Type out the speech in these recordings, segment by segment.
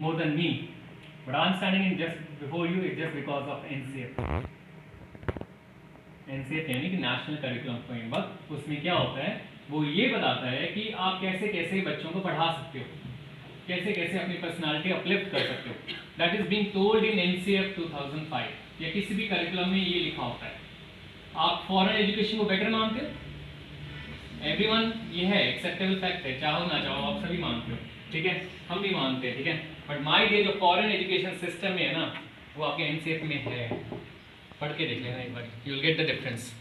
more than me, but I'm standing in just before you is just because of NCF. NCF यानी कि national curriculum framework. उसमें क्या होता है, वो ये बताता है कि आप कैसे कैसे बच्चों को पढ़ा सकते हो, कैसे कैसे अपनी पर्सनालिटी अपलिफ्ट कर सकते हो। That is being told in NCF 2005 या किसी भी करिकुलम में ये लिखा होता है। आप फॉरेन एजुकेशन को बेटर मानते हो? एवरीवन, ये है एक्सेप्टेबल फैक्ट है, चाहो ना चाहो आप सभी मानते हो, ठीक है, हम भी मानते हैं, ठीक है। बट माय डियर, जो फॉरेन एजुकेशन सिस्टम में है ना, वो आपके NCF में है, पढ़ के देख लेना एक बार, you will get the difference.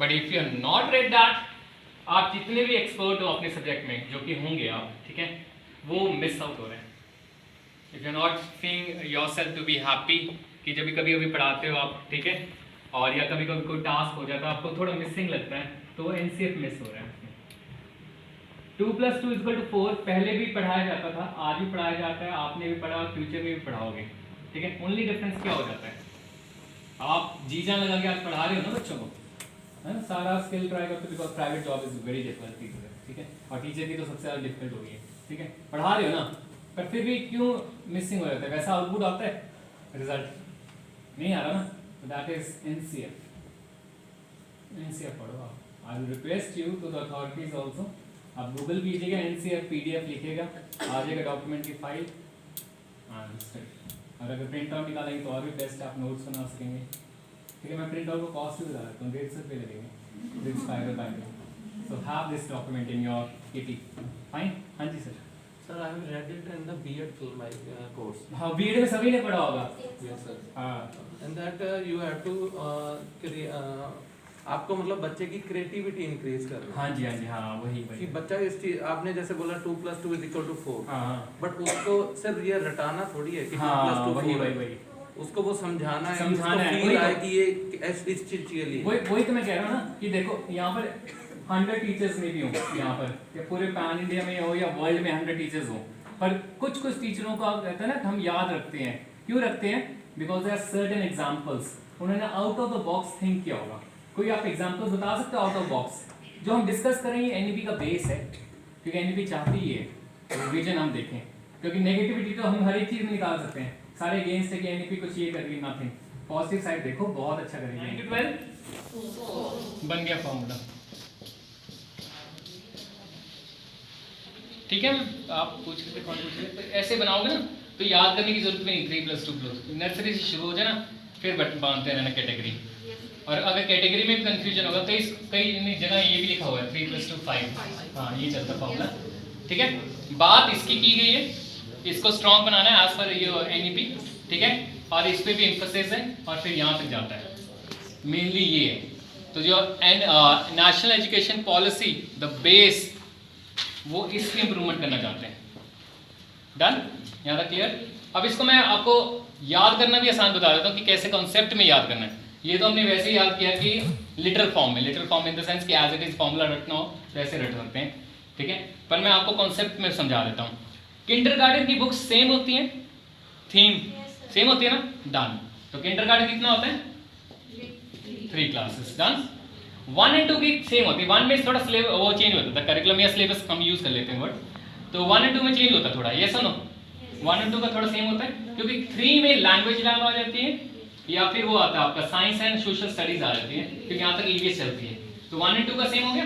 But if you are not read that, आप जितने भी एक्सपर्ट हो अपने सब्जेक्ट में, जो कि होंगे आप, ठीक है, वो मिस आउट हो रहे हैं। If you are not feeling yourself to be happy कि जब भी कभी कभी पढ़ाते हो आप, ठीक है, और या कभी कभी कोई टास्क हो जाता है आपको थोड़ा मिसिंग लगता है, तो वो NCF मिस हो रहा है। 2+2=4 पहले भी पढ़ाया जाता था, आज भी पढ़ाया जाता है, आपने भी पढ़ा, फ्यूचर में भी पढ़ाओगे, ठीक है। ओनली डिफरेंस क्या हो जाता है, आप जी जान लगा के आज पढ़ा रहे हो ना बच्चों को, है ना, सारा स्किल ट्राई करते हो, because private job is very difficult, ठीक है, और टीचर की तो सबसे ज़्यादा डिफिकल्ट होगी, ठीक है। पढ़ा रहे हो ना, पर फिर भी क्यों मिसिंग हो जाता है, वैसा आउटपुट आता है, रिजल्ट नहीं आ रहा ना, तो दैट इज NCF पढ़ो आप। I will request you to the authorities also, आप गूगल कीजिएगा, NCF PDF लिखिएगा, आ जाएगा डॉक्यूमेंट की फाइल, और अगर प्रिंट आउट निकालेंगे तो और भी बेस्ट, आप नोट्स बना सकेंगे, ठीक है। मैं प्रिंट आउट को कॉस्ट भी बता देता हूँ, 150 रुपये लगेंगे, this fibre binding, so have this document in your kitty, fine. हाँ जी sir. Sir, I have read it in the B.Ed full my course. हाँ, B.Ed में सभी ने पढ़ा होगा। Yes sir. हाँ, And that you have to आपको मतलब बच्चे की क्रिएटिविटी इंक्रीज करना। हाँ जी, हाँ जी, हाँ, वही कि वही। बच्चा इस चीज, आपने जैसे बोला 2+2=4, हाँ, बट उसको सिर्फ ये रटाना थोड़ी है कि हाँ, 2+2 वही 4 वही है। वही उसको वो समझाना है, समझाना है, उसको वही फील आए तो। कि ये इस चीज के लिए। वही तो मैं कह रहा हूँ ना, कि देखो यहाँ पर 100 टीचर्स में भी हो यहाँ पर, या पूरे पैन इंडिया में हो या वर्ल्ड में 100 टीचर्स हो, पर कुछ कुछ टीचरों को आप कहते हैं ना, हम याद रखते हैं। क्यों रखते हैं? Because there are certain examples, उन्होंने out of the box think किया होगा। कोई आप एग्जांपल्स बता सकते हो आउट ऑफ बॉक्स? जो हम डिस्कस करेंगे NEP का बेस है, क्योंकि NEP चाहती है विजन हम देखें, क्योंकि नेगेटिविटी तो हम हर एक चीज में निकाल सकते हैं, सारे अगेंस्ट है कि NEP कुछ ये कर रही है, नथिंग। पॉजिटिव साइड देखो, बहुत अच्छा करेंगे। 12 बन गया फॉर्मूला, ठीक है। आप पूछ रहे थे, कौन पूछ रहे थे? तो ऐसे बनाओगे ना तो याद करने की जरूरत भी नहीं। 3+2+, नर्सरी से शुरू हो जाए ना, फिर बांधते रहना कैटेगरी। और अगर कैटेगरी में भी कंफ्यूजन होगा, कई जगह ये भी लिखा हुआ है 3+2 5, हाँ ये चलता फॉर्मूला, ठीक है। बात इसकी की गई है, इसको स्ट्रॉन्ग बनाना है एज पर ये NEP, ठीक है, और इस पे भी एम्फोसिस है, और फिर यहाँ तक जाता है, मेनली ये है। तो जो national education policy the base, वो इसकी इंप्रूवमेंट करना चाहते हैं। डन, यहाँ तक क्लियर? अब इसको मैं आपको याद करना भी आसान बता देता हूँ कि कैसे कॉन्सेप्ट में याद करना है। ये तो हमने वैसे ही याद किया कि लिटरल फॉर्म में, literal form in the sense कि एज इट इज फॉर्मूला रटना हो वैसे रट सकते हैं, ठीक है। पर मैं आपको कॉन्सेप्ट में समझा देता हूँ। किंडरगार्टन की बुक्स सेम होती हैं, थीम सेम होती है ना, डन। तो किंडरगार्टन कितना होता है? 3 क्लासेस, डन। 1 और 2 की सेम होती है। 1 में थोड़ा वो चेंज होता था, करिकुलम या सिलेबस हम यूज कर लेते हैं वर्ड, तो 1 और 2 में चेंज होता है थोड़ा, ये सुनो। 1 और 2 का थोड़ा सेम होता है, क्योंकि 3 में लैंग्वेज लैब आ जाती है, या फिर वो आता है आपका साइंस एंड सोशल स्टडीज आ जाती है, क्योंकि यहाँ तक EVS चलती है। तो 1 और 2 का सेम हो गया,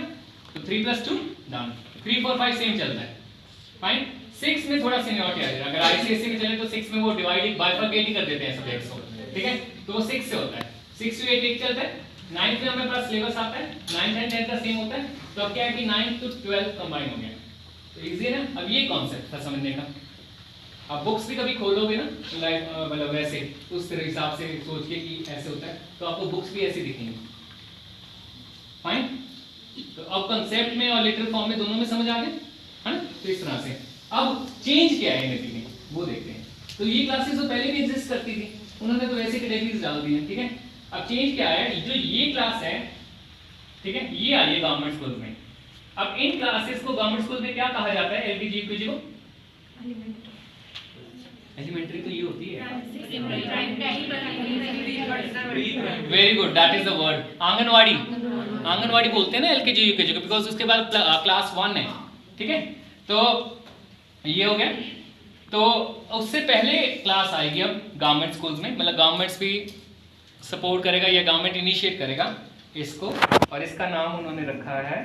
तो 3+2 डन। 3, 4, 5 सेम चलता है, फाइन। 6 में थोड़ा सीनियरिटी आ जाएगा। अगर ICSE में चले तो 6 में वो डिवाइड बाइफरकेट ही कर देते हैं सब्जेक्ट्स को, ठीक है, तो वो 6 से होता है। 6 to 8 एक चलता है। 9th में हमारे पास सिलेबस आता है, 9th and 10th का सेम होता है, तो अब क्या है कि 9th to 12 कंबाइन हो गया, तो इजी है ना। अब ये कॉन्सेप्ट था समझने का। अब बुक्स भी कभी खोलोगे ना, लाइक मतलब वैसे उस तरह हिसाब से सोच के कि ऐसे होता है, तो आपको बुक्स भी ऐसे दिखेंगी, फाइन। तो अब कॉन्सेप्ट में और लिटरल फॉर्म में दोनों में समझ आ गया, है ना। तो इस तरह से अब चेंज क्या है NEP में वो देखते हैं। तो ये क्लासेस तो पहले भी एग्जिस्ट करती थी, उन्होंने तो वैसे कैटेगरीज डाल दी हैं, ठीक है। अब चेंज क्या है, जो ये क्लास है, ठीक है, ये आई है गवर्नमेंट स्कूल में। अब इन क्लासेस को गवर्नमेंट स्कूल में क्या कहा जाता है? LKG UKG को एलिमेंट्री तो ये होती है। Very good, that is the word, anganwadi. Anganwadi बोलते हैं ना LKG UKG को, बिकॉज उसके बाद क्लास 1 है, ठीक है। तो ये हो गया। तो उससे पहले क्लास आएगी अब गवर्नमेंट स्कूल्स में, मतलब गवर्नमेंट्स भी सपोर्ट करेगा या गवर्नमेंट इनिशिएट करेगा इसको, और इसका नाम उन्होंने रखा है